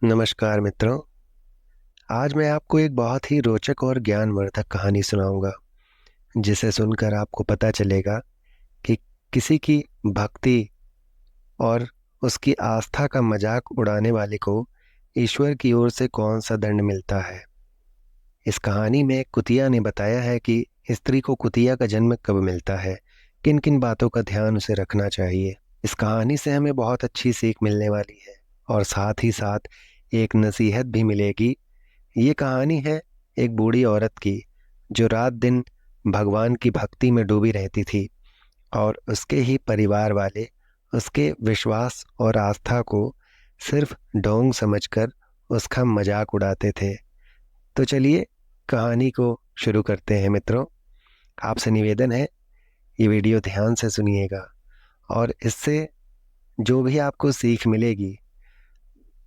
नमस्कार मित्रों। आज मैं आपको एक बहुत ही रोचक और ज्ञानवर्धक कहानी सुनाऊंगा, जिसे सुनकर आपको पता चलेगा कि किसी की भक्ति और उसकी आस्था का मजाक उड़ाने वाले को ईश्वर की ओर से कौन सा दंड मिलता है। इस कहानी में कुतिया ने बताया है कि स्त्री को कुतिया का जन्म कब मिलता है, किन किन बातों का ध्यान उसे रखना चाहिए। इस कहानी से हमें बहुत अच्छी सीख मिलने वाली है और साथ ही साथ एक नसीहत भी मिलेगी। ये कहानी है एक बूढ़ी औरत की, जो रात दिन भगवान की भक्ति में डूबी रहती थी और उसके ही परिवार वाले उसके विश्वास और आस्था को सिर्फ ढोंग समझकर उसका मजाक उड़ाते थे। तो चलिए कहानी को शुरू करते हैं मित्रों। आपसे निवेदन है, ये वीडियो ध्यान से सुनिएगा और इससे जो भी आपको सीख मिलेगी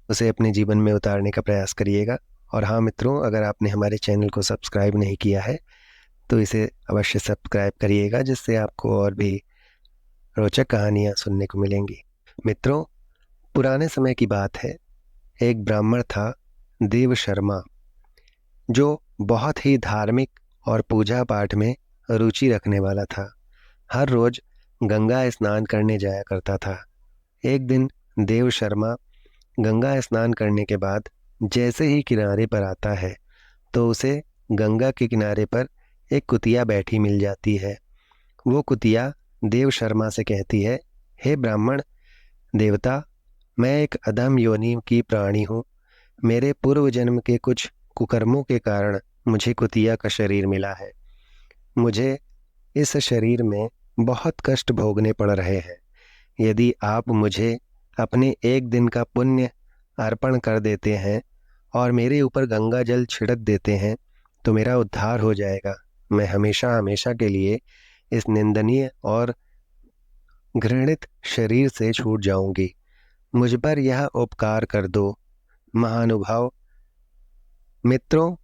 उसे अपने जीवन में उतारने का प्रयास करिएगा। और हाँ मित्रों, अगर आपने हमारे चैनल को सब्सक्राइब नहीं किया है तो इसे अवश्य सब्सक्राइब करिएगा, जिससे आपको और भी रोचक कहानियाँ सुनने को मिलेंगी। मित्रों, पुराने समय की बात है। एक ब्राह्मण था, देव शर्मा, जो बहुत ही धार्मिक और पूजा पाठ में रुचि रखने वाला था। हर रोज गंगा स्नान करने जाया करता था। एक दिन देव शर्मा गंगा स्नान करने के बाद जैसे ही किनारे पर आता है तो उसे गंगा के किनारे पर एक कुतिया बैठी मिल जाती है। वो कुतिया देव शर्मा से कहती है, हे ब्राह्मण देवता, मैं एक अधम योनि की प्राणी हूँ। मेरे पूर्व जन्म के कुछ कुकर्मों के कारण मुझे कुतिया का शरीर मिला है। मुझे इस शरीर में बहुत कष्ट भोगने पड़ रहे हैं। यदि आप मुझे अपने एक दिन का पुण्य अर्पण कर देते हैं और मेरे ऊपर गंगा जल छिड़क देते हैं तो मेरा उद्धार हो जाएगा। मैं हमेशा हमेशा के लिए इस निंदनीय और घृणित शरीर से छूट जाऊंगी। मुझ पर यह उपकार कर दो महानुभाव। मित्रों,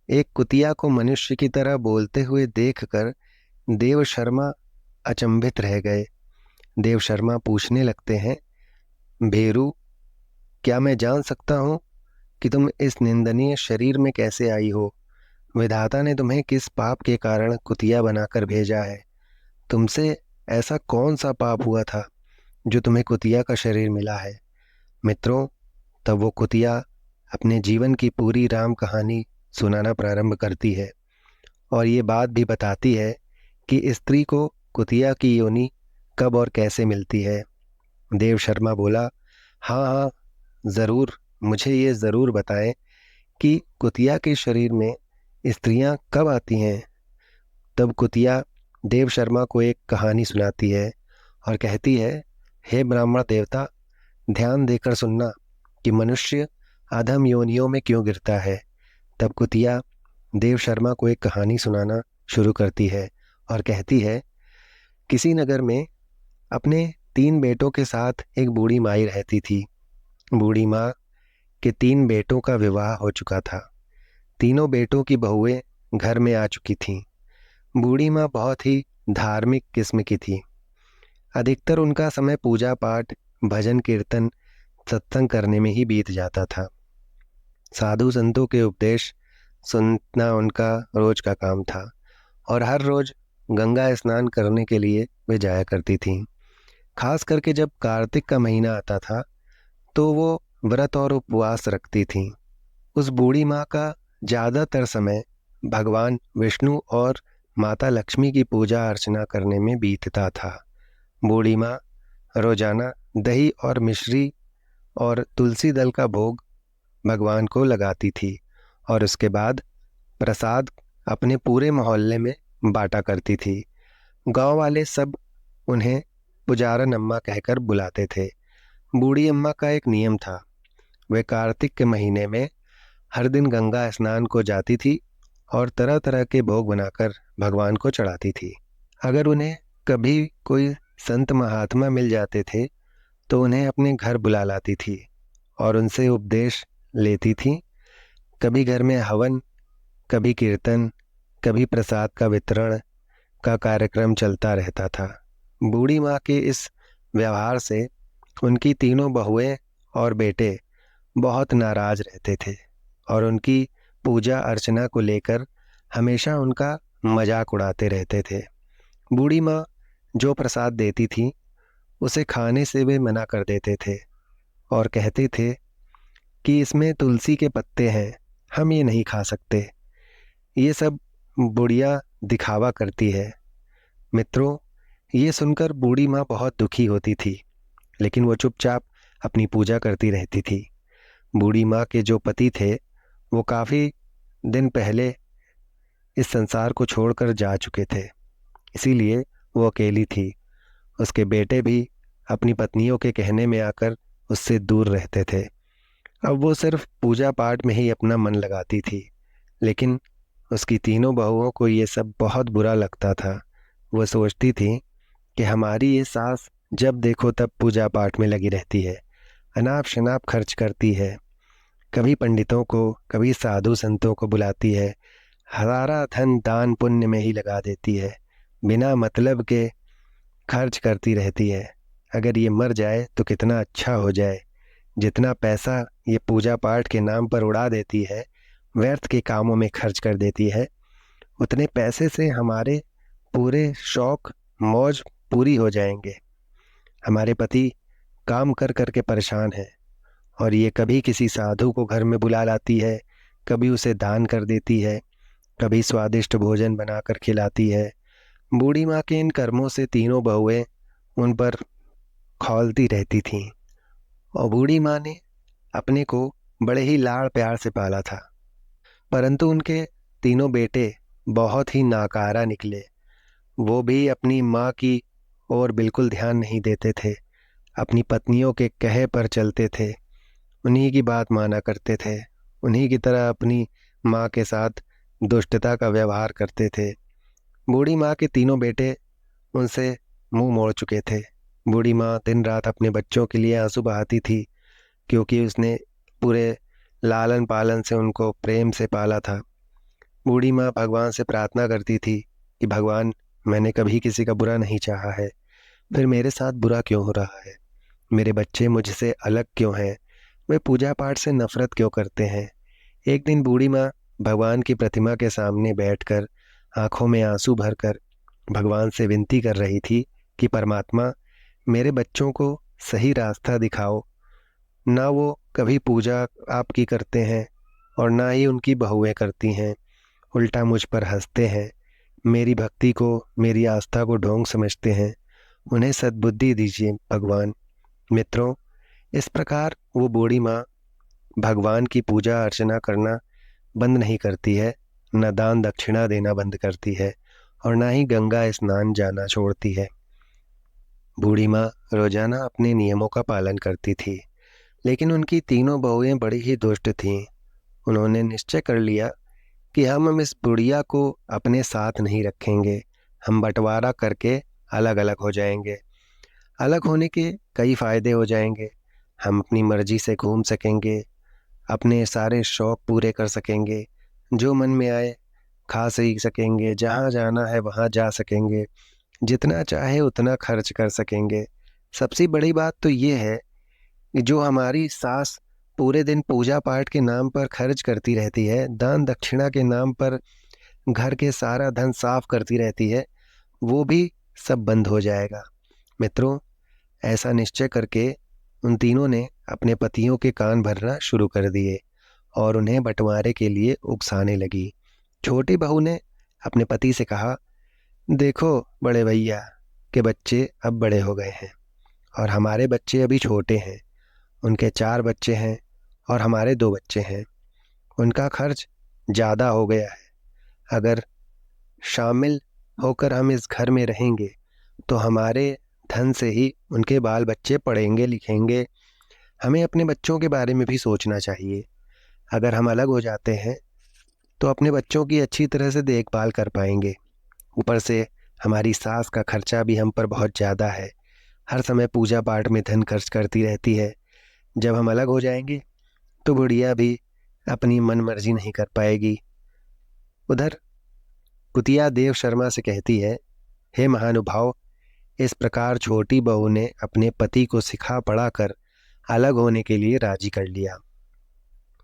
एक कुतिया को मनुष्य की तरह बोलते हुए देखकर देव शर्मा अचंभित रह गए। देव शर्मा पूछने लगते हैं, भेरू, क्या मैं जान सकता हूँ कि तुम इस निंदनीय शरीर में कैसे आई हो? विधाता ने तुम्हें किस पाप के कारण कुतिया बनाकर भेजा है? तुमसे ऐसा कौन सा पाप हुआ था जो तुम्हें कुतिया का शरीर मिला है? मित्रों, तब वो कुतिया अपने जीवन की पूरी राम कहानी सुनाना प्रारंभ करती है और ये बात भी बताती है कि स्त्री को कुतिया की योनि कब और कैसे मिलती है। देव शर्मा बोला, हाँ हाँ, ज़रूर, मुझे ये ज़रूर बताएं कि कुतिया के शरीर में स्त्रियां कब आती हैं। तब कुतिया देव शर्मा को एक कहानी सुनाती है और कहती है, हे ब्राह्मण देवता, ध्यान देकर सुनना कि मनुष्य अधम योनियों में क्यों गिरता है। तब कुतिया देव शर्मा को एक कहानी सुनाना शुरू करती है और कहती है, किसी नगर में अपने 3 बेटों के साथ एक बूढ़ी माई रहती थी। बूढ़ी माँ के 3 बेटों का विवाह हो चुका था। तीनों बेटों की बहुएं घर में आ चुकी थीं। बूढ़ी माँ बहुत ही धार्मिक किस्म की थी। अधिकतर उनका समय पूजा पाठ, भजन कीर्तन, सत्संग करने में ही बीत जाता था। साधु संतों के उपदेश सुनना उनका रोज का काम था और हर रोज गंगा स्नान करने के लिए वे जाया करती थीं। खास करके जब कार्तिक का महीना आता था तो वो व्रत और उपवास रखती थीं। उस बूढ़ी माँ का ज़्यादातर समय भगवान विष्णु और माता लक्ष्मी की पूजा अर्चना करने में बीतता था। बूढ़ी माँ रोजाना दही और मिश्री और तुलसी दल का भोग भगवान को लगाती थी और उसके बाद प्रसाद अपने पूरे मोहल्ले में बांटा करती थी। गांव वाले सब उन्हें पुजारन अम्मा कहकर बुलाते थे। बूढ़ी अम्मा का एक नियम था, वे कार्तिक के महीने में हर दिन गंगा स्नान को जाती थी और तरह तरह के भोग बनाकर भगवान को चढ़ाती थी। अगर उन्हें कभी कोई संत महात्मा मिल जाते थे तो उन्हें अपने घर बुला लाती थी और उनसे उपदेश लेती थी। कभी घर में हवन, कभी कीर्तन, कभी प्रसाद का वितरण का कार्यक्रम चलता रहता था। बूढ़ी माँ के इस व्यवहार से उनकी तीनों बहुएं और बेटे बहुत नाराज रहते थे और उनकी पूजा अर्चना को लेकर हमेशा उनका मजाक उड़ाते रहते थे। बूढ़ी माँ जो प्रसाद देती थी उसे खाने से वे मना कर देते थे और कहते थे कि इसमें तुलसी के पत्ते हैं, हम ये नहीं खा सकते। ये सब बुढ़िया दिखावा करती है। मित्रों, ये सुनकर बूढ़ी माँ बहुत दुखी होती थी, लेकिन वो चुपचाप अपनी पूजा करती रहती थी। बूढ़ी माँ के जो पति थे वो काफ़ी दिन पहले इस संसार को छोड़कर जा चुके थे, इसीलिए वो अकेली थी। उसके बेटे भी अपनी पत्नियों के कहने में आकर उससे दूर रहते थे। अब वो सिर्फ पूजा पाठ में ही अपना मन लगाती थी, लेकिन उसकी तीनों बहुओं को ये सब बहुत बुरा लगता था। वो सोचती थी कि हमारी ये सास जब देखो तब पूजा पाठ में लगी रहती है, अनाप शनाप खर्च करती है, कभी पंडितों को कभी साधु संतों को बुलाती है, हजारा धन दान पुण्य में ही लगा देती है, बिना मतलब के खर्च करती रहती है। अगर ये मर जाए तो कितना अच्छा हो जाए। जितना पैसा ये पूजा पाठ के नाम पर उड़ा देती है, व्यर्थ के कामों में खर्च कर देती है, उतने पैसे से हमारे पूरे शौक मौज पूरी हो जाएंगे। हमारे पति काम कर कर के परेशान हैं और ये कभी किसी साधु को घर में बुला लाती है, कभी उसे दान कर देती है, कभी स्वादिष्ट भोजन बनाकर खिलाती है। बूढ़ी माँ के इन कर्मों से तीनों बहुएं उन पर खौलती रहती थीं और बूढ़ी माँ ने अपने को बड़े ही लाड़ प्यार से पाला था, परंतु उनके तीनों बेटे बहुत ही नाकारा निकले। वो भी अपनी माँ की ओर बिल्कुल ध्यान नहीं देते थे, अपनी पत्नियों के कहे पर चलते थे, उन्हीं की बात माना करते थे, उन्हीं की तरह अपनी माँ के साथ दुष्टता का व्यवहार करते थे। बूढ़ी माँ के तीनों बेटे उनसे मुंह मोड़ चुके थे। बूढ़ी माँ दिन रात अपने बच्चों के लिए आंसू बहाती थी, क्योंकि उसने पूरे लालन पालन से उनको प्रेम से पाला था। बूढ़ी माँ भगवान से प्रार्थना करती थी कि भगवान, मैंने कभी किसी का बुरा नहीं चाहा है, फिर मेरे साथ बुरा क्यों हो रहा है? मेरे बच्चे मुझसे अलग क्यों हैं? वे पूजा पाठ से नफरत क्यों करते हैं? एक दिन बूढ़ी माँ भगवान की प्रतिमा के सामने बैठकर आंखों में आंसू भरकर भगवान से विनती कर रही थी कि परमात्मा, मेरे बच्चों को सही रास्ता दिखाओ। ना वो कभी पूजा आपकी करते हैं और ना ही उनकी बहुएं करती हैं, उल्टा मुझ पर हंसते हैं, मेरी भक्ति को मेरी आस्था को ढोंग समझते हैं। उन्हें सद्बुद्धि दीजिए भगवान। मित्रों, इस प्रकार वो बूढ़ी माँ भगवान की पूजा अर्चना करना बंद नहीं करती है, न दान दक्षिणा देना बंद करती है और ना ही गंगा स्नान जाना छोड़ती है। बूढ़ी माँ रोजाना अपने नियमों का पालन करती थी, लेकिन उनकी तीनों बहुएं बड़ी ही दुष्ट थीं। उन्होंने निश्चय कर लिया कि हम इस बुढ़िया को अपने साथ नहीं रखेंगे, हम बंटवारा करके अलग अलग हो जाएंगे। अलग होने के कई फायदे हो जाएंगे। हम अपनी मर्जी से घूम सकेंगे, अपने सारे शौक पूरे कर सकेंगे, जो मन में आए खा सीख सकेंगे, जहाँ जाना है वहाँ जा सकेंगे, जितना चाहे उतना खर्च कर सकेंगे। सबसे बड़ी बात तो ये है कि जो हमारी सास पूरे दिन पूजा पाठ के नाम पर खर्च करती रहती है, दान दक्षिणा के नाम पर घर के सारा धन साफ करती रहती है, वो भी सब बंद हो जाएगा। मित्रों, ऐसा निश्चय करके उन तीनों ने अपने पतियों के कान भरना शुरू कर दिए और उन्हें बंटवारे के लिए उकसाने लगी। छोटी बहू ने अपने पति से कहा, देखो बड़े भैया के बच्चे अब बड़े हो गए हैं और हमारे बच्चे अभी छोटे हैं। उनके 4 बच्चे हैं और हमारे 2 बच्चे हैं। उनका खर्च ज़्यादा हो गया है। अगर शामिल होकर हम इस घर में रहेंगे तो हमारे धन से ही उनके बाल बच्चे पढ़ेंगे लिखेंगे। हमें अपने बच्चों के बारे में भी सोचना चाहिए। अगर हम अलग हो जाते हैं तो अपने बच्चों की अच्छी तरह से देखभाल कर पाएंगे। ऊपर से हमारी सास का खर्चा भी हम पर बहुत ज़्यादा है, हर समय पूजा पाठ में धन खर्च करती रहती है। जब हम अलग हो जाएंगे तो बुढ़िया भी अपनी मन मर्जी नहीं कर पाएगी। उधर कुतिया देव शर्मा से कहती है, हे महानुभाव, इस प्रकार छोटी बहू ने अपने पति को सिखा पढ़ा कर अलग होने के लिए राजी कर लिया।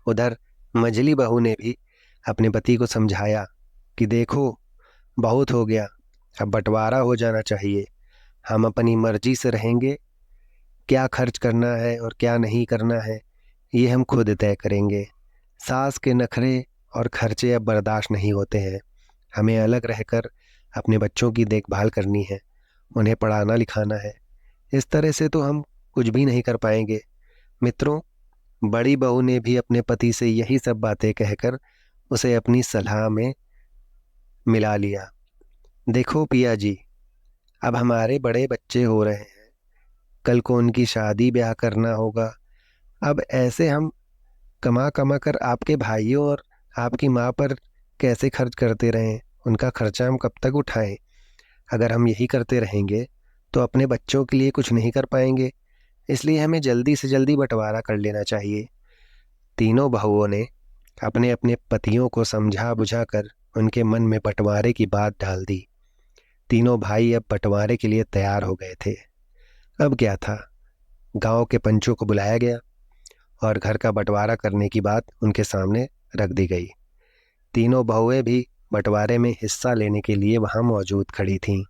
उधर मंझली बहू ने भी अपने पति को समझाया कि देखो, बहुत हो गया, अब बंटवारा हो जाना चाहिए। हम अपनी मर्जी से रहेंगे, क्या खर्च करना है और क्या नहीं करना है ये हम खुद तय करेंगे। सास के नखरे और खर्चे अब बर्दाश्त नहीं होते हैं। हमें अलग रहकर अपने बच्चों की देखभाल करनी है, उन्हें पढ़ाना लिखाना है। इस तरह से तो हम कुछ भी नहीं कर पाएंगे। मित्रों, बड़ी बहू ने भी अपने पति से यही सब बातें कहकर उसे अपनी सलाह में मिला लिया। देखो पिया जी, अब हमारे बड़े बच्चे हो रहे हैं, कल को उनकी शादी ब्याह करना होगा। अब ऐसे हम कमा कमा कर आपके भाइयों और आपकी माँ पर कैसे खर्च करते रहें? उनका खर्चा हम कब तक उठाएं? अगर हम यही करते रहेंगे तो अपने बच्चों के लिए कुछ नहीं कर पाएंगे। इसलिए हमें जल्दी से जल्दी बंटवारा कर लेना चाहिए। तीनों बहुओं ने अपने अपने पतियों को समझा बुझाकर उनके मन में बंटवारे की बात डाल दी। तीनों भाई अब बंटवारे के लिए तैयार हो गए थे। अब क्या था, गांव के पंचों को बुलाया गया और घर का बंटवारा करने की बात उनके सामने रख दी गई। तीनों बहुएं भी बंटवारे में हिस्सा लेने के लिए वहां मौजूद खड़ी थीं।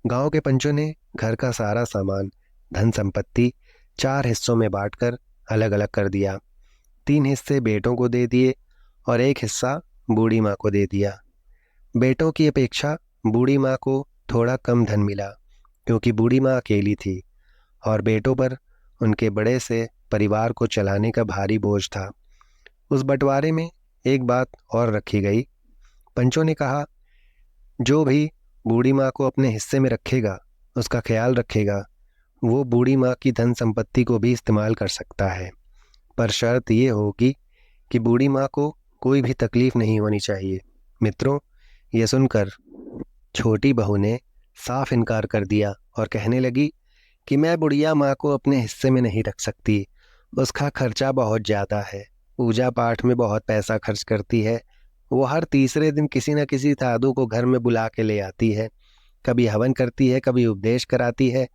गांव के पंचों ने घर का सारा सामान, धन संपत्ति 4 हिस्सों में बांटकर अलग अलग कर दिया। 3 हिस्से बेटों को दे दिए और 1 हिस्सा बूढ़ी माँ को दे दिया। बेटों की अपेक्षा बूढ़ी माँ को थोड़ा कम धन मिला, क्योंकि बूढ़ी माँ अकेली थी और बेटों पर उनके बड़े से परिवार को चलाने का भारी बोझ था। उस बंटवारे में एक बात और रखी गई। पंचों ने कहा, जो भी बूढ़ी माँ को अपने हिस्से में रखेगा, उसका ख्याल रखेगा, वो बूढ़ी माँ की धन संपत्ति को भी इस्तेमाल कर सकता है, पर शर्त ये होगी कि बूढ़ी माँ को कोई भी तकलीफ नहीं होनी चाहिए। मित्रों, ये सुनकर छोटी बहू ने साफ इनकार कर दिया और कहने लगी कि मैं बुढ़िया माँ को अपने हिस्से में नहीं रख सकती। उसका खर्चा बहुत ज़्यादा है, पूजा पाठ में बहुत पैसा खर्च करती है। वो हर तीसरे दिन किसी न किसी साधु को घर में बुला के ले आती है, कभी हवन करती है, कभी उपदेश कराती है।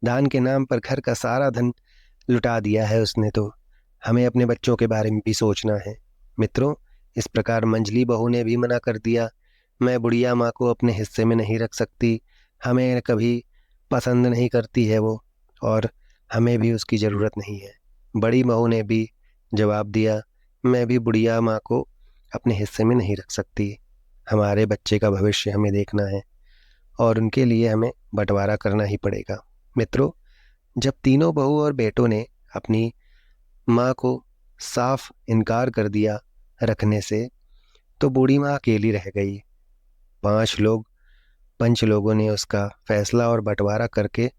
दान के नाम पर घर का सारा धन लुटा दिया है उसने। तो हमें अपने बच्चों के बारे में भी सोचना है। मित्रों, इस प्रकार मंझली बहू ने भी मना कर दिया, मैं बुढ़िया माँ को अपने हिस्से में नहीं रख सकती, हमें कभी पसंद नहीं करती है वो, और हमें भी उसकी ज़रूरत नहीं है। बड़ी बहू ने भी जवाब दिया, मैं भी बुढ़िया माँ को अपने हिस्से में नहीं रख सकती, हमारे बच्चे का भविष्य हमें देखना है और उनके लिए हमें बंटवारा करना ही पड़ेगा। मित्रों, जब तीनों बहू और बेटों ने अपनी माँ को साफ इनकार कर दिया रखने से, तो बूढ़ी माँ अकेली रह गई। 5 लोग, पंच लोगों ने उसका फैसला और बंटवारा करके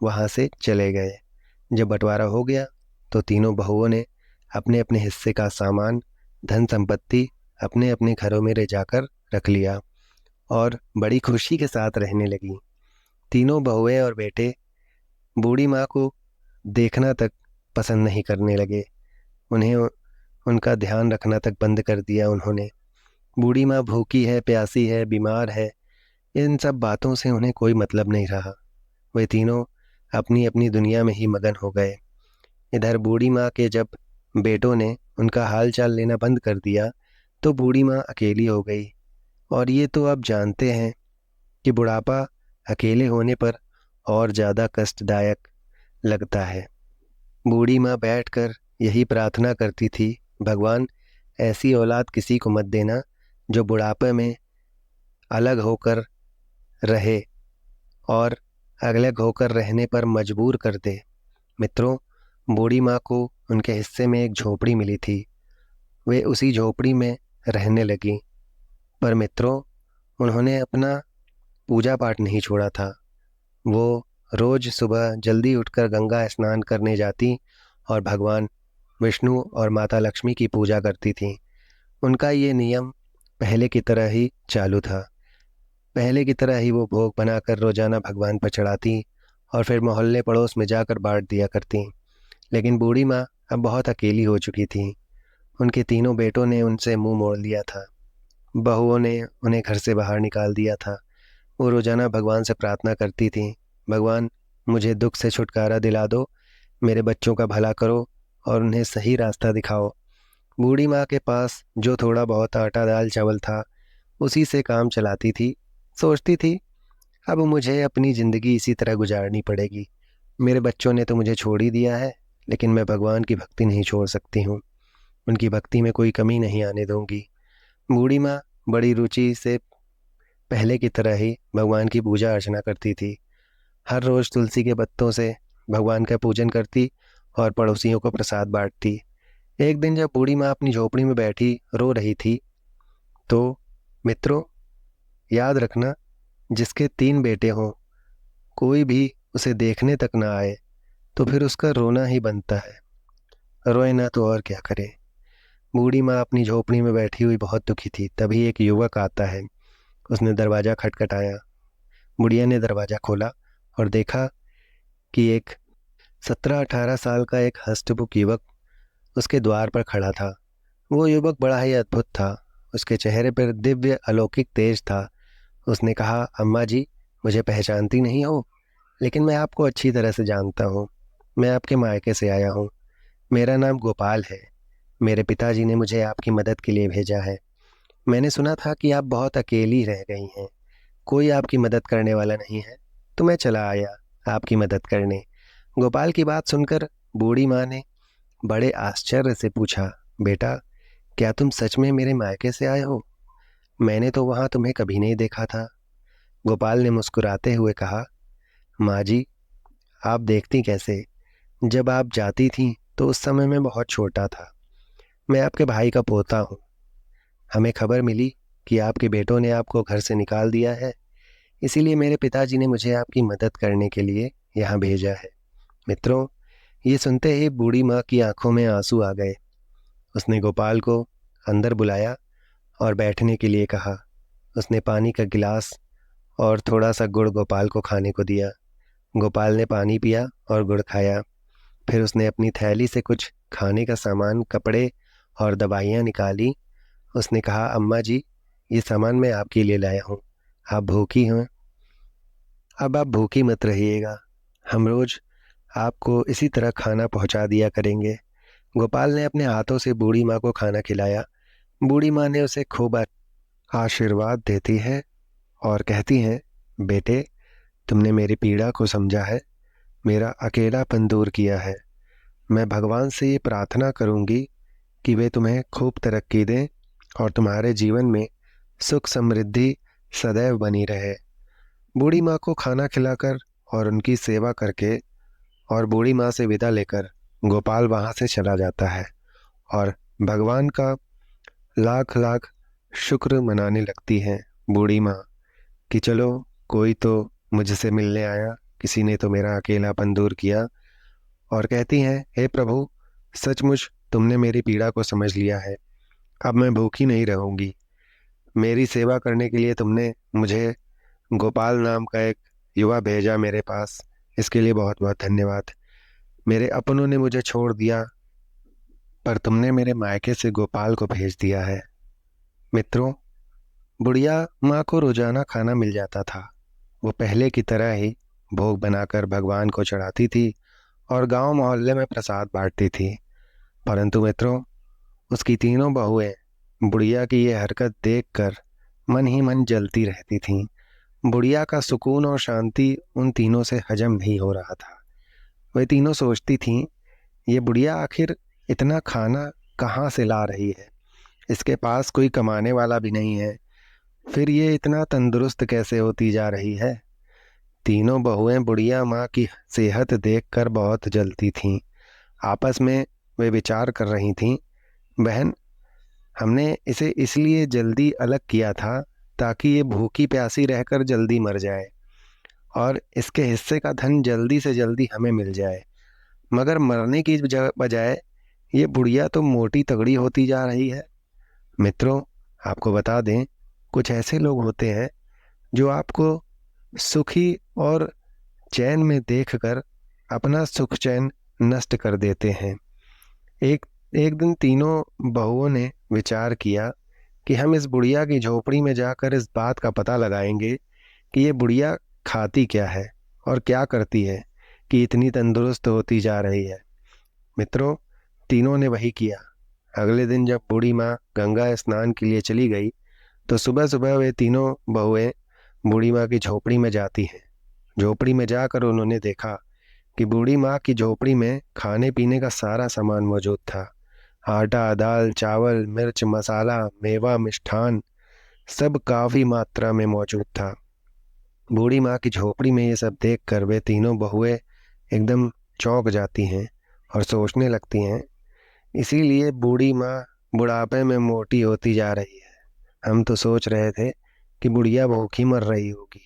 वहाँ से चले गए। जब बंटवारा हो गया तो तीनों बहुओं ने अपने अपने हिस्से का सामान, धन संपत्ति अपने अपने घरों में ले जाकर रख लिया और बड़ी खुशी के साथ रहने लगी। तीनों बहुएं और बेटे बूढ़ी माँ को देखना तक पसंद नहीं करने लगे। उन्हें उनका ध्यान रखना तक बंद कर दिया उन्होंने। बूढ़ी माँ भूखी है, प्यासी है, बीमार है, इन सब बातों से उन्हें कोई मतलब नहीं रहा। वे तीनों अपनी अपनी दुनिया में ही मगन हो गए। इधर बूढ़ी माँ के जब बेटों ने उनका हाल चाल लेना बंद कर दिया तो बूढ़ी माँ अकेली हो गई। और ये तो आप जानते हैं कि बुढ़ापा अकेले होने पर और ज़्यादा कष्टदायक लगता है। बूढ़ी माँ बैठकर यही प्रार्थना करती थी, भगवान ऐसी औलाद किसी को मत देना जो बुढ़ापे में अलग होकर रहे और अलग होकर रहने पर मजबूर कर दे। मित्रों, बूढ़ी माँ को उनके हिस्से में एक झोपड़ी मिली थी। वे उसी झोपड़ी में रहने लगी। पर मित्रों, उन्होंने अपना पूजा पाठ नहीं छोड़ा था। वो रोज सुबह जल्दी उठकर गंगा स्नान करने जाती और भगवान विष्णु और माता लक्ष्मी की पूजा करती थीं। उनका ये नियम पहले की तरह ही चालू था। पहले की तरह ही वो भोग बनाकर रोजाना भगवान पर चढ़ाती और फिर मोहल्ले पड़ोस में जाकर बांट दिया करती। लेकिन बूढ़ी माँ अब बहुत अकेली हो चुकी थी। उनके तीनों बेटों ने उनसे मुंह मोड़ लिया था। बहुओं ने उन्हें घर से बाहर निकाल दिया था। वो रोजाना भगवान से प्रार्थना करती थी, भगवान मुझे दुख से छुटकारा दिला दो, मेरे बच्चों का भला करो और उन्हें सही रास्ता दिखाओ। बूढ़ी माँ के पास जो थोड़ा बहुत आटा दाल चावल था, उसी से काम चलाती थी। सोचती थी, अब मुझे अपनी ज़िंदगी इसी तरह गुजारनी पड़ेगी। मेरे बच्चों ने तो मुझे छोड़ ही दिया है, लेकिन मैं भगवान की भक्ति नहीं छोड़ सकती हूँ। उनकी भक्ति में कोई कमी नहीं आने दूंगी। बूढ़ी माँ बड़ी रुचि से पहले की तरह ही भगवान की पूजा अर्चना करती थी। हर रोज़ तुलसी के पत्तों से भगवान का पूजन करती और पड़ोसियों को प्रसाद बांटती। एक दिन जब बूढ़ी माँ अपनी झोपड़ी में बैठी रो रही थी, तो मित्रों, याद रखना, जिसके 3 बेटे हों, कोई भी उसे देखने तक ना आए तो फिर उसका रोना ही बनता है। रोए ना तो और क्या करे। बूढ़ी माँ अपनी झोपड़ी में बैठी हुई बहुत दुखी थी। तभी एक युवक आता है। उसने दरवाज़ा खटखटाया। बुढ़िया ने दरवाज़ा खोला और देखा कि एक 17-18 साल का एक हष्टपुष्ट युवक उसके द्वार पर खड़ा था। वो युवक बड़ा ही अद्भुत था। उसके चेहरे पर दिव्य अलौकिक तेज था। उसने कहा, अम्मा जी, मुझे पहचानती नहीं हो, लेकिन मैं आपको अच्छी तरह से जानता हूँ। मैं आपके मायके से आया हूँ। मेरा नाम गोपाल है। मेरे पिताजी ने मुझे आपकी मदद के लिए भेजा है। मैंने सुना था कि आप बहुत अकेली रह गई हैं, कोई आपकी मदद करने वाला नहीं है, तो मैं चला आया आपकी मदद करने। गोपाल की बात सुनकर बूढ़ी माँ ने बड़े आश्चर्य से पूछा, बेटा, क्या तुम सच में मेरे मायके से आए हो? मैंने तो वहाँ तुम्हें कभी नहीं देखा था। गोपाल ने मुस्कुराते हुए कहा, माँ जी, आप देखती कैसे? जब आप जाती थीं तो उस समय मैं बहुत छोटा था। मैं आपके भाई का पोता हूँ। हमें खबर मिली कि आपके बेटों ने आपको घर से निकाल दिया है, इसीलिए मेरे पिताजी ने मुझे आपकी मदद करने के लिए यहाँ भेजा है। मित्रों, ये सुनते ही बूढ़ी माँ की आंखों में आंसू आ गए। उसने गोपाल को अंदर बुलाया और बैठने के लिए कहा। उसने पानी का गिलास और थोड़ा सा गुड़ गोपाल को खाने को दिया। गोपाल ने पानी पिया और गुड़ खाया। फिर उसने अपनी थैली से कुछ खाने का सामान, कपड़े और दवाइयाँ निकाली। उसने कहा, अम्मा जी, ये सामान मैं आपके लिए लाया हूँ। आप भूखी हैं, अब आप भूखी मत रहिएगा। हम रोज आपको इसी तरह खाना पहुँचा दिया करेंगे। गोपाल ने अपने हाथों से बूढ़ी माँ को खाना खिलाया। बूढ़ी माँ ने उसे खूब आशीर्वाद देती है और कहती हैं, बेटे, तुमने मेरी पीड़ा को समझा है, मेरा अकेलापन दूर किया है। मैं भगवान से ये प्रार्थना करूँगी कि वे तुम्हें खूब तरक्की दें और तुम्हारे जीवन में सुख समृद्धि सदैव बनी रहे। बूढ़ी माँ को खाना खिलाकर और उनकी सेवा करके और बूढ़ी माँ से विदा लेकर गोपाल वहाँ से चला जाता है और भगवान का लाख लाख शुक्र मनाने लगती है बूढ़ी माँ कि चलो, कोई तो मुझसे मिलने आया, किसी ने तो मेरा अकेलापन दूर किया। और कहती हैं, हे प्रभु, सचमुच तुमने मेरी पीड़ा को समझ लिया है। अब मैं भूखी नहीं रहूंगी। मेरी सेवा करने के लिए तुमने मुझे गोपाल नाम का एक युवा भेजा मेरे पास, इसके लिए बहुत बहुत धन्यवाद। मेरे अपनों ने मुझे छोड़ दिया, पर तुमने मेरे मायके से गोपाल को भेज दिया है। मित्रों, बुढ़िया माँ को रोजाना खाना मिल जाता था। वो पहले की तरह ही भोग बनाकर भगवान को चढ़ाती थी और गांव मोहल्ले में प्रसाद बांटती थी। परंतु मित्रों, उसकी तीनों बहुएं बुढ़िया की ये हरकत देखकर मन ही मन जलती रहती थीं। बुढ़िया का सुकून और शांति उन तीनों से हजम नहीं हो रहा था। वे तीनों सोचती थीं, ये बुढ़िया आखिर इतना खाना कहाँ से ला रही है? इसके पास कोई कमाने वाला भी नहीं है, फिर ये इतना तंदुरुस्त कैसे होती जा रही है? तीनों बहुएं बुढ़िया माँ की सेहत देखकर बहुत जलती थीं। आपस में वे विचार कर रही थीं, बहन, हमने इसे इसलिए जल्दी अलग किया था ताकि ये भूखी प्यासी रहकर जल्दी मर जाए और इसके हिस्से का धन जल्दी से जल्दी हमें मिल जाए। मगर मरने की बजाय ये बुढ़िया तो मोटी तगड़ी होती जा रही है। मित्रों, आपको बता दें, कुछ ऐसे लोग होते हैं जो आपको सुखी और चैन में देखकर अपना सुख चैन नष्ट कर देते हैं। एक एक दिन तीनों बहुओं ने विचार किया कि हम इस बुढ़िया की झोपड़ी में जाकर इस बात का पता लगाएंगे कि ये बुढ़िया खाती क्या है और क्या करती है कि इतनी तंदुरुस्त होती जा रही है। मित्रों, तीनों ने वही किया। अगले दिन जब बूढ़ी माँ गंगा स्नान के लिए चली गई तो सुबह सुबह वे तीनों बहुएं बूढ़ी माँ की झोपड़ी में जाती हैं। झोपड़ी में जाकर उन्होंने देखा कि बूढ़ी माँ की झोपड़ी में खाने पीने का सारा सामान मौजूद था। आटा, दाल, चावल, मिर्च, मसाला, मेवा, मिष्ठान सब काफी मात्रा में मौजूद था। बूढ़ी माँ की झोपड़ी में ये सब देखकर वे तीनों बहुएं एकदम चौंक जाती हैं और सोचने लगती हैं, इसीलिए बूढ़ी माँ बुढ़ापे में मोटी होती जा रही है। हम तो सोच रहे थे कि बुढ़िया भूखी मर रही होगी,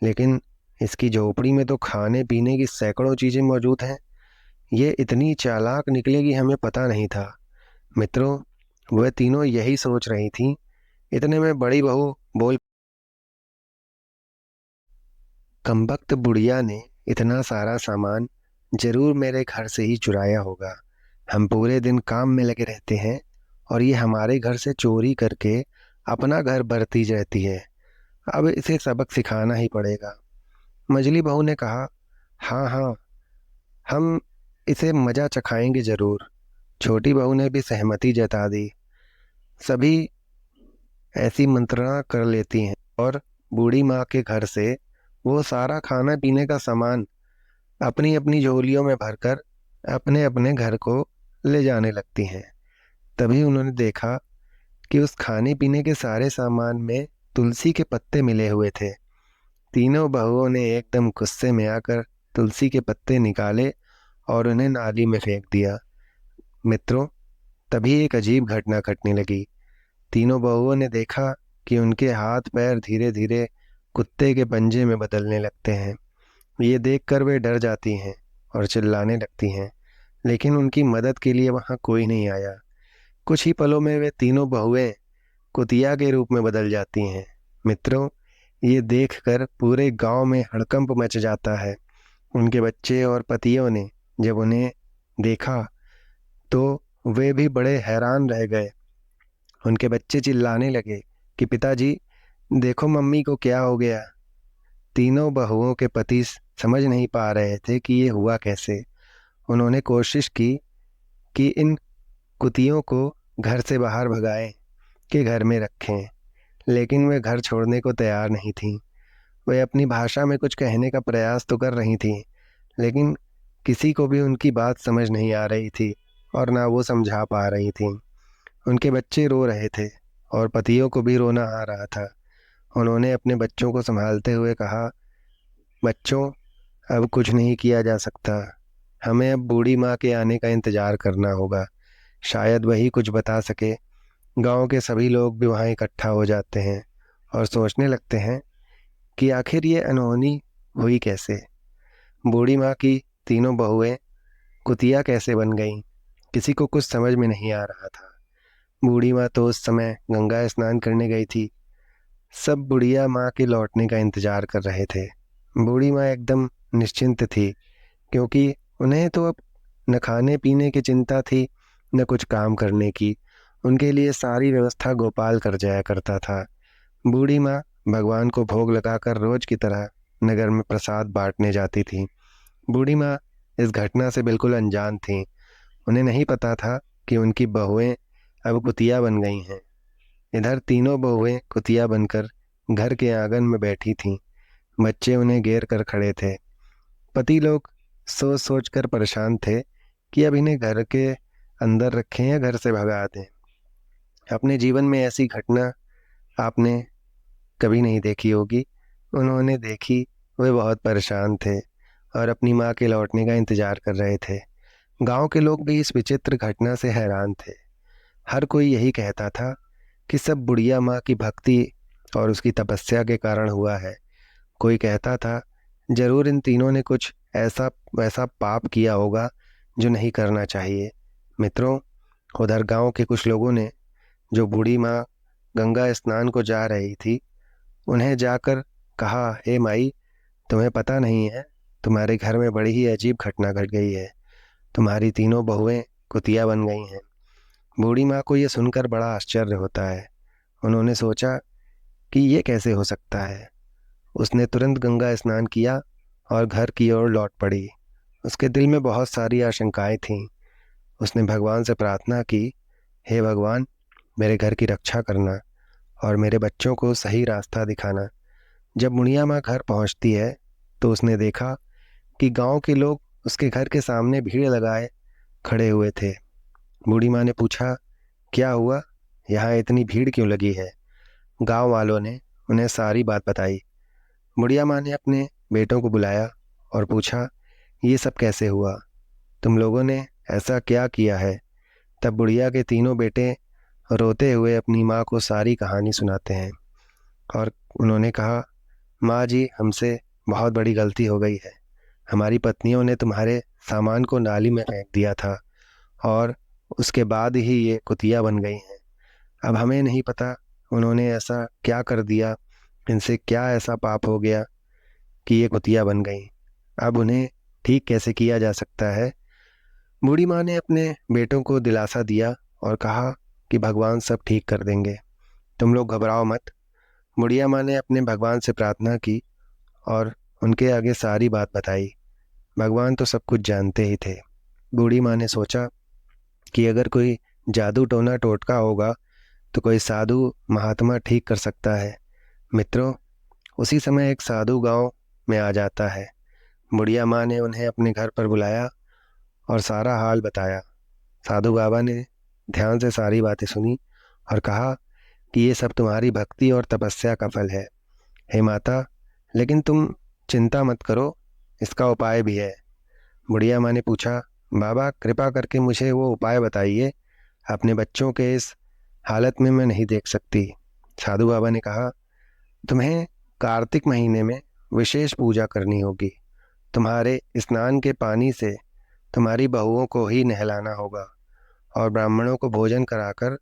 लेकिन इसकी झोपड़ी में तो खाने पीने की सैकड़ों चीजें मौजूद हैं। ये इतनी चालाक निकलेगी हमें पता नहीं था। मित्रों, वह तीनों यही सोच रही थीं। इतने में बड़ी बहू बोल, कमबख्त बुढ़िया ने इतना सारा सामान जरूर मेरे घर से ही चुराया होगा। हम पूरे दिन काम में लगे रहते हैं और ये हमारे घर से चोरी करके अपना घर भरती रहती है। अब इसे सबक सिखाना ही पड़ेगा। मझली बहू ने कहा, हाँ हाँ, हम इसे मजा चखाएंगे जरूर। छोटी बहू ने भी सहमति जता दी। सभी ऐसी मंत्रणा कर लेती हैं और बूढ़ी माँ के घर से वो सारा खाना पीने का सामान अपनी अपनी झोलियों में भरकर अपने अपने घर को ले जाने लगती हैं। तभी उन्होंने देखा कि उस खाने पीने के सारे सामान में तुलसी के पत्ते मिले हुए थे। तीनों बहुओं ने एकदम गुस्से में आकर तुलसी के पत्ते निकाले और उन्हें नाली में फेंक दिया। मित्रों, तभी एक अजीब घटना घटने लगी। तीनों बहुओं ने देखा कि उनके हाथ पैर धीरे धीरे कुत्ते के पंजे में बदलने लगते हैं। ये देखकर वे डर जाती हैं और चिल्लाने लगती हैं, लेकिन उनकी मदद के लिए वहां कोई नहीं आया। कुछ ही पलों में वे तीनों बहुएं कुतिया के रूप में बदल जाती हैं। मित्रों, ये देखकर पूरे गांव में हड़कंप मच जाता है। उनके बच्चे और पतियों ने जब उन्हें देखा तो वे भी बड़े हैरान रह गए। उनके बच्चे चिल्लाने लगे कि पिताजी, देखो मम्मी को क्या हो गया। तीनों बहुओं के पति समझ नहीं पा रहे थे कि ये हुआ कैसे। उन्होंने कोशिश की कि इन कुतियों को घर से बाहर भगाएं, कि घर में रखें, लेकिन वे घर छोड़ने को तैयार नहीं थीं। वे अपनी भाषा में कुछ कहने का प्रयास तो कर रही थीं, लेकिन किसी को भी उनकी बात समझ नहीं आ रही थी और ना वो समझा पा रही थीं। उनके बच्चे रो रहे थे और पतियों को भी रोना आ रहा था। उन्होंने अपने बच्चों को संभालते हुए कहा, बच्चों, अब कुछ नहीं किया जा सकता। हमें अब बूढ़ी माँ के आने का इंतजार करना होगा। शायद वही कुछ बता सके। गांव के सभी लोग भी वहाँ इकट्ठा हो जाते हैं और सोचने लगते हैं कि आखिर ये अनहोनी हुई कैसे। बूढ़ी माँ की तीनों बहुएं कुतिया कैसे बन गईं, किसी को कुछ समझ में नहीं आ रहा था। बूढ़ी माँ तो उस समय गंगा स्नान करने गई थी। सब बुढ़िया माँ के लौटने का इंतजार कर रहे थे। बूढ़ी माँ एकदम निश्चिंत थी, क्योंकि उन्हें तो अब न खाने पीने की चिंता थी न कुछ काम करने की। उनके लिए सारी व्यवस्था गोपाल कर जाया करता था। बूढ़ी माँ भगवान को भोग लगाकर रोज की तरह नगर में प्रसाद बांटने जाती थी। बूढ़ी माँ इस घटना से बिल्कुल अनजान थीं। उन्हें नहीं पता था कि उनकी बहुएं अब कुतिया बन गई हैं। इधर तीनों बहुएं कुतिया बनकर घर के आंगन में बैठी थीं। बच्चे उन्हें घेर कर खड़े थे। पति लोग सोच सोच कर परेशान थे कि अब इन्हें घर के अंदर रखें या घर से भगा दें। अपने जीवन में ऐसी घटना आपने कभी नहीं देखी होगी। उन्होंने देखी। वे बहुत परेशान थे और अपनी माँ के लौटने का इंतजार कर रहे थे। गांव के लोग भी इस विचित्र घटना से हैरान थे। हर कोई यही कहता था कि सब बुढ़िया माँ की भक्ति और उसकी तपस्या के कारण हुआ है। कोई कहता था, जरूर इन तीनों ने कुछ ऐसा वैसा पाप किया होगा जो नहीं करना चाहिए। मित्रों, उधर गांव के कुछ लोगों ने, जो बूढ़ी माँ गंगा स्नान को जा रही थी, उन्हें जाकर कहा, हे माई, तुम्हें पता नहीं है, तुम्हारे घर में बड़ी ही अजीब घटना घट गई है। तुम्हारी तीनों बहुएं कुतिया बन गई हैं। बूढ़ी माँ को यह सुनकर बड़ा आश्चर्य होता है। उन्होंने सोचा कि ये कैसे हो सकता है। उसने तुरंत गंगा स्नान किया और घर की ओर लौट पड़ी। उसके दिल में बहुत सारी आशंकाएं थीं। उसने भगवान से प्रार्थना की, हे भगवान, मेरे घर की रक्षा करना और मेरे बच्चों को सही रास्ता दिखाना। जब बुढ़िया माँ घर पहुंचती है तो उसने देखा कि गांव के लोग उसके घर के सामने भीड़ लगाए खड़े हुए थे। बूढ़ी माँ ने पूछा, क्या हुआ? यहाँ इतनी भीड़ क्यों लगी है? गांव वालों ने उन्हें सारी बात बताई। बुढ़िया माँ ने अपने बेटों को बुलाया और पूछा, ये सब कैसे हुआ? तुम लोगों ने ऐसा क्या किया है? तब बुढ़िया के तीनों बेटे रोते हुए अपनी माँ को सारी कहानी सुनाते हैं और उन्होंने कहा, माँ जी, हमसे बहुत बड़ी गलती हो गई है। हमारी पत्नियों ने तुम्हारे सामान को नाली में फेंक दिया था और उसके बाद ही ये कुतिया बन गई हैं। अब हमें नहीं पता उन्होंने ऐसा क्या कर दिया, इनसे क्या ऐसा पाप हो गया कि ये कुतिया बन गई। अब उन्हें ठीक कैसे किया जा सकता है? बूढ़ी माँ ने अपने बेटों को दिलासा दिया और कहा कि भगवान सब ठीक कर देंगे, तुम लोग घबराओ मत। बुढ़िया माँ ने अपने भगवान से प्रार्थना की और उनके आगे सारी बात बताई। भगवान तो सब कुछ जानते ही थे। बूढ़ी माँ ने सोचा कि अगर कोई जादू टोना टोटका होगा तो कोई साधु महात्मा ठीक कर सकता है। मित्रों, उसी समय एक साधु गांव में आ जाता है। बुढ़िया माँ ने उन्हें अपने घर पर बुलाया और सारा हाल बताया। साधु बाबा ने ध्यान से सारी बातें सुनी और कहा कि ये सब तुम्हारी भक्ति और तपस्या का फल है। हे माता, लेकिन तुम चिंता मत करो, इसका उपाय भी है। बुढ़िया माँ ने पूछा, बाबा कृपा करके मुझे वो उपाय बताइए, अपने बच्चों के इस हालत में मैं नहीं देख सकती। साधु बाबा ने कहा, तुम्हें कार्तिक महीने में विशेष पूजा करनी होगी। तुम्हारे स्नान के पानी से तुम्हारी बहुओं को ही नहलाना होगा और ब्राह्मणों को भोजन कराकर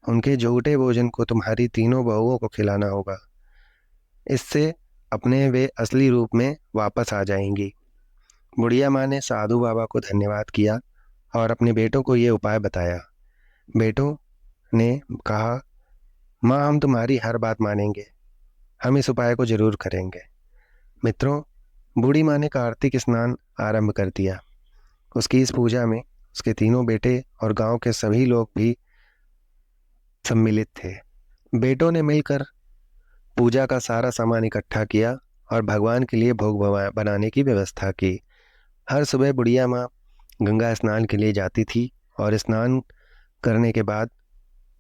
उनके झूठे भोजन को तुम्हारी तीनों बहुओं को खिलाना होगा। इससे अपने वे असली रूप में वापस आ जाएंगी। बुढ़िया माँ ने साधु बाबा को धन्यवाद किया और अपने बेटों को ये उपाय बताया। बेटों ने कहा, माँ, हम तुम्हारी हर बात मानेंगे, हम इस उपाय को जरूर करेंगे। मित्रों, बूढ़ी माँ ने कार्तिक स्नान आरंभ कर दिया। उसकी इस पूजा में उसके तीनों बेटे और गांव के सभी लोग भी सम्मिलित थे। बेटों ने मिलकर पूजा का सारा सामान इकट्ठा किया और भगवान के लिए भोग बनाने की व्यवस्था की। हर सुबह बुढ़िया माँ गंगा स्नान के लिए जाती थी और स्नान करने के बाद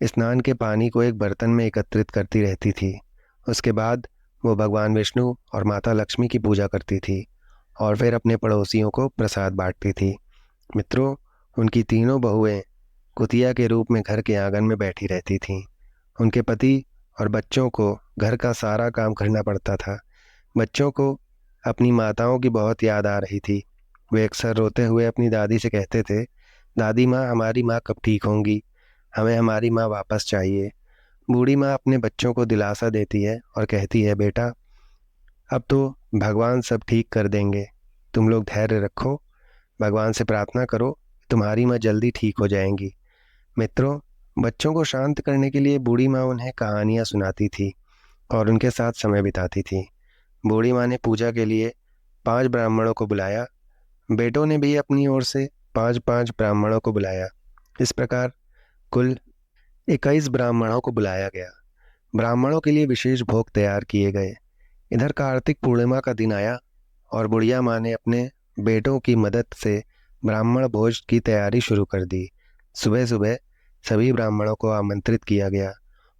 स्नान के पानी को एक बर्तन में एकत्रित करती रहती थी। उसके बाद वो भगवान विष्णु और माता लक्ष्मी की पूजा करती थी और फिर अपने पड़ोसियों को प्रसाद बांटती थी। मित्रों, उनकी तीनों बहुएं कुतिया के रूप में घर के आंगन में बैठी रहती थीं। उनके पति और बच्चों को घर का सारा काम करना पड़ता था। बच्चों को अपनी माताओं की बहुत याद आ रही थी। वे अक्सर रोते हुए अपनी दादी से कहते थे, दादी माँ, हमारी माँ कब ठीक होंगी? हमें हमारी माँ वापस चाहिए। बूढ़ी माँ अपने बच्चों को दिलासा देती है और कहती है, बेटा, अब तो भगवान सब ठीक कर देंगे, तुम लोग धैर्य रखो, भगवान से प्रार्थना करो, तुम्हारी माँ जल्दी ठीक हो जाएंगी। मित्रों, बच्चों को शांत करने के लिए बूढ़ी माँ उन्हें कहानियाँ सुनाती थी और उनके साथ समय बिताती थी। बूढ़ी माँ ने पूजा के लिए 5 ब्राह्मणों को बुलाया। बेटों ने भी अपनी ओर से 5-5 ब्राह्मणों को बुलाया। इस प्रकार कुल 21 ब्राह्मणों को बुलाया गया। ब्राह्मणों के लिए विशेष भोग तैयार किए गए। इधर कार्तिक पूर्णिमा का दिन आया और बुढ़िया माँ ने अपने बेटों की मदद से ब्राह्मण भोज की तैयारी शुरू कर दी। सुबह सुबह सभी ब्राह्मणों को आमंत्रित किया गया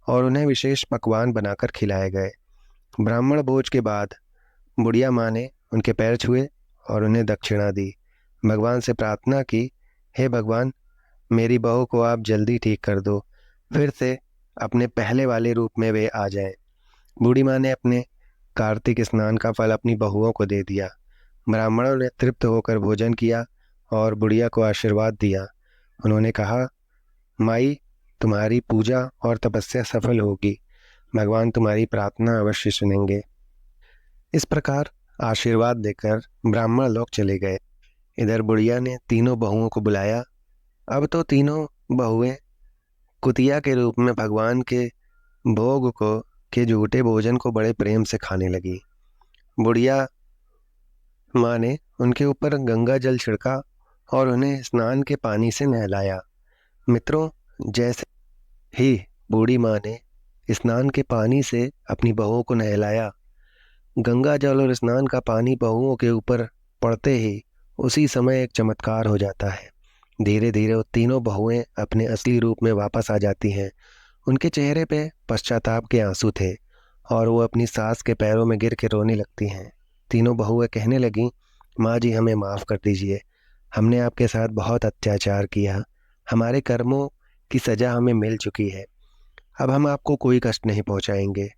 और उन्हें विशेष पकवान बनाकर खिलाए गए। ब्राह्मण भोज के बाद बुढ़िया माँ ने उनके पैर छुए और उन्हें दक्षिणा दी। भगवान से प्रार्थना की, हे भगवान, मेरी बहू को आप जल्दी ठीक कर दो, फिर से अपने पहले वाले रूप में वे आ जाएं। बूढ़ी माँ ने अपने कार्तिक स्नान का फल अपनी बहुओं को दे दिया। ब्राह्मणों ने तृप्त होकर भोजन किया और बुढ़िया को आशीर्वाद दिया। उन्होंने कहा, माई, तुम्हारी पूजा और तपस्या सफल होगी, भगवान तुम्हारी प्रार्थना अवश्य सुनेंगे। इस प्रकार आशीर्वाद देकर ब्राह्मण लोग चले गए। इधर बुढ़िया ने तीनों बहुओं को बुलाया। अब तो तीनों बहुएं कुतिया के रूप में भगवान के भोग को के झूठे भोजन को बड़े प्रेम से खाने लगी। बुढ़िया माँ ने उनके ऊपर गंगा जल छिड़का और उन्हें स्नान के पानी से नहलाया। मित्रों, जैसे ही बूढ़ी माँ ने स्नान के पानी से अपनी बहुओं को नहलाया। गंगा जल और स्नान का पानी बहुओं के ऊपर पड़ते ही उसी समय एक चमत्कार हो जाता है। धीरे धीरे वो तीनों बहुएं अपने असली रूप में वापस आ जाती हैं। उनके चेहरे पे पश्चाताप के आंसू थे और वो अपनी सास के पैरों में गिर के रोने लगती हैं। तीनों बहुएं कहने लगीं, माँ जी हमें माफ़ कर दीजिए, हमने आपके साथ बहुत अत्याचार किया, हमारे कर्मों की सज़ा हमें मिल चुकी है। अब हम आपको कोई कष्ट नहीं पहुँचाएंगे,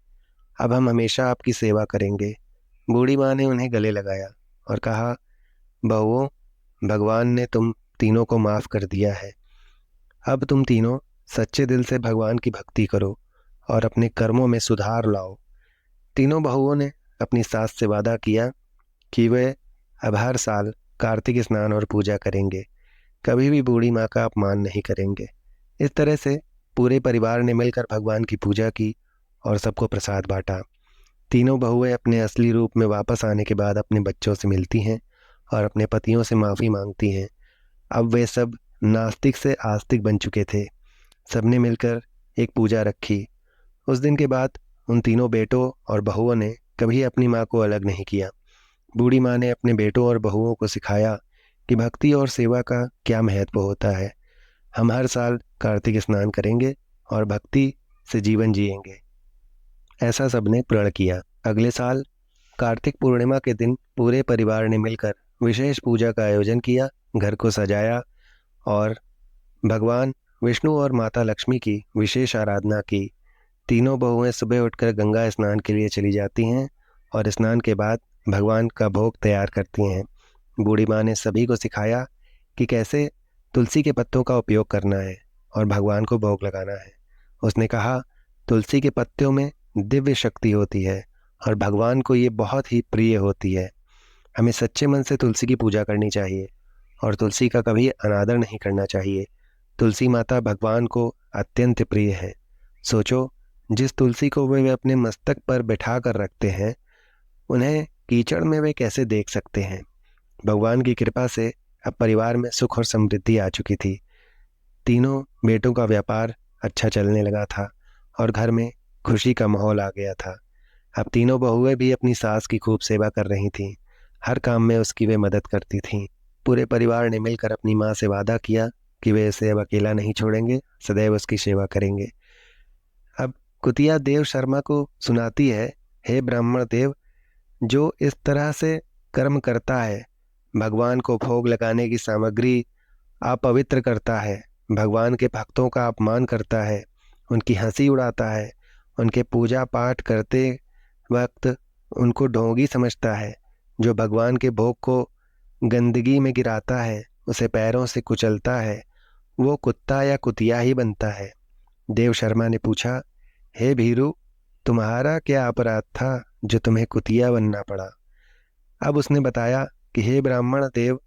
अब हम हमेशा आपकी सेवा करेंगे। बूढ़ी माँ ने उन्हें गले लगाया और कहा, बहुओं, भगवान ने तुम तीनों को माफ़ कर दिया है। अब तुम तीनों सच्चे दिल से भगवान की भक्ति करो और अपने कर्मों में सुधार लाओ। तीनों बहुओं ने अपनी सास से वादा किया कि वे अब हर साल कार्तिक स्नान और पूजा करेंगे, कभी भी बूढ़ी माँ का अपमान नहीं करेंगे। इस तरह से पूरे परिवार ने मिलकर भगवान की पूजा की और सबको प्रसाद बांटा। तीनों बहुएं अपने असली रूप में वापस आने के बाद अपने बच्चों से मिलती हैं और अपने पतियों से माफ़ी मांगती हैं। अब वे सब नास्तिक से आस्तिक बन चुके थे। सबने मिलकर एक पूजा रखी। उस दिन के बाद उन तीनों बेटों और बहुओं ने कभी अपनी माँ को अलग नहीं किया। बूढ़ी माँ ने अपने बेटों और बहुओं को सिखाया कि भक्ति और सेवा का क्या महत्व होता है। हम हर साल कार्तिक स्नान करेंगे और भक्ति से जीवन जिएंगे। ऐसा सबने प्रण किया। अगले साल कार्तिक पूर्णिमा के दिन पूरे परिवार ने मिलकर विशेष पूजा का आयोजन किया, घर को सजाया और भगवान विष्णु और माता लक्ष्मी की विशेष आराधना की। तीनों बहुएं सुबह उठकर गंगा स्नान के लिए चली जाती हैं और स्नान के बाद भगवान का भोग तैयार करती हैं। बूढ़ी माँ ने सभी को सिखाया कि कैसे तुलसी के पत्तों का उपयोग करना है और भगवान को भोग लगाना है। उसने कहा, तुलसी के पत्तों में दिव्य शक्ति होती है और भगवान को ये बहुत ही प्रिय होती है। हमें सच्चे मन से तुलसी की पूजा करनी चाहिए और तुलसी का कभी अनादर नहीं करना चाहिए। तुलसी माता भगवान को अत्यंत प्रिय है। सोचो, जिस तुलसी को वे अपने मस्तक पर बैठा कर रखते हैं, उन्हें कीचड़ में वे कैसे देख सकते हैं। भगवान की कृपा से अब परिवार में सुख और समृद्धि आ चुकी थी। तीनों बेटों का व्यापार अच्छा चलने लगा था और घर में खुशी का माहौल आ गया था। अब तीनों बहुएं भी अपनी सास की खूब सेवा कर रही थीं। हर काम में उसकी वे मदद करती थीं। पूरे परिवार ने मिलकर अपनी माँ से वादा किया कि वे इसे अब अकेला नहीं छोड़ेंगे, सदैव उसकी सेवा करेंगे। अब कुतिया देव शर्मा को सुनाती है, हे ब्राह्मण देव, जो इस तरह से कर्म करता है, भगवान को भोग लगाने की सामग्री अपवित्र करता है, भगवान के भक्तों का अपमान करता है, उनकी हंसी उड़ाता है, उनके पूजा पाठ करते वक्त उनको ढोंगी समझता है, जो भगवान के भोग को गंदगी में गिराता है, उसे पैरों से कुचलता है, वो कुत्ता या कुतिया ही बनता है। देव शर्मा ने पूछा, हे भीरू, तुम्हारा क्या अपराध था जो तुम्हें कुतिया बनना पड़ा। अब उसने बताया कि हे ब्राह्मण देव,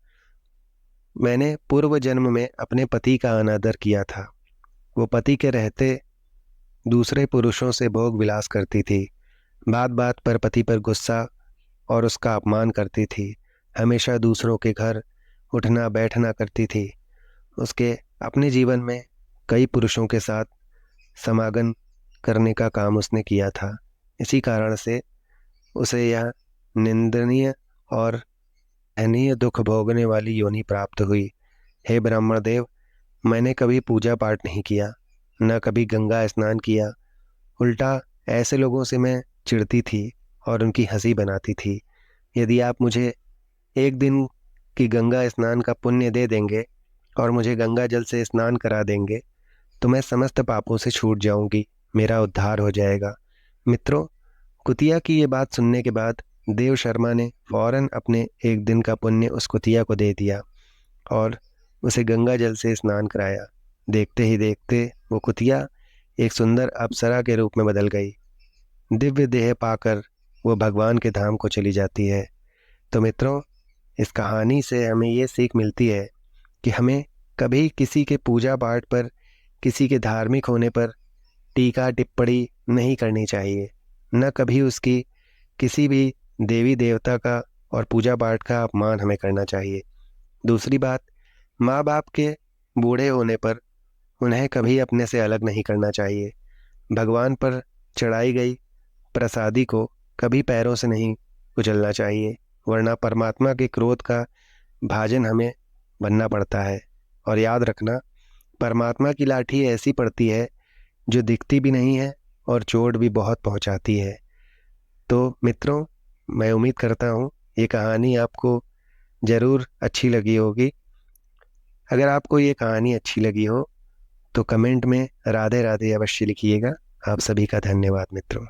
मैंने पूर्व जन्म में अपने पति का अनादर किया था। वो पति के रहते दूसरे पुरुषों से भोग विलास करती थी, बात बात पर पति पर गुस्सा और उसका अपमान करती थी, हमेशा दूसरों के घर उठना बैठना करती थी। उसके अपने जीवन में कई पुरुषों के साथ समागम करने का काम उसने किया था। इसी कारण से उसे यह निंदनीय और अहनीय दुख भोगने वाली योनि प्राप्त हुई। हे ब्राह्मण देव, मैंने कभी पूजा पाठ नहीं किया, न कभी गंगा स्नान किया। उल्टा ऐसे लोगों से मैं चिढ़ती थी और उनकी हंसी बनाती थी। यदि आप मुझे एक दिन की गंगा स्नान का पुण्य दे देंगे और मुझे गंगा जल से स्नान करा देंगे, तो मैं समस्त पापों से छूट जाऊंगी, मेरा उद्धार हो जाएगा। मित्रों, कुतिया की ये बात सुनने के बाद देव शर्मा ने फौरन अपने एक दिन का पुण्य उस कुतिया को दे दिया और उसे गंगा जल से स्नान कराया। देखते ही देखते वो कुतिया एक सुंदर अप्सरा के रूप में बदल गई। दिव्य देह पाकर वो भगवान के धाम को चली जाती है। तो मित्रों, इस कहानी से हमें ये सीख मिलती है कि हमें कभी किसी के पूजा पाठ पर, किसी के धार्मिक होने पर टीका टिप्पणी नहीं करनी चाहिए, न कभी उसकी किसी भी देवी देवता का और पूजा पाठ का अपमान हमें करना चाहिए। दूसरी बात, माँ बाप के बूढ़े होने पर उन्हें कभी अपने से अलग नहीं करना चाहिए। भगवान पर चढ़ाई गई प्रसादी को कभी पैरों से नहीं कुचलना चाहिए, वरना परमात्मा के क्रोध का भाजन हमें बनना पड़ता है। और याद रखना, परमात्मा की लाठी ऐसी पड़ती है जो दिखती भी नहीं है और चोट भी बहुत पहुंचाती है। तो मित्रों, मैं उम्मीद करता हूँ ये कहानी आपको ज़रूर अच्छी लगी होगी। अगर आपको ये कहानी अच्छी लगी हो तो कमेंट में राधे राधे अवश्य लिखिएगा। आप सभी का धन्यवाद मित्रों।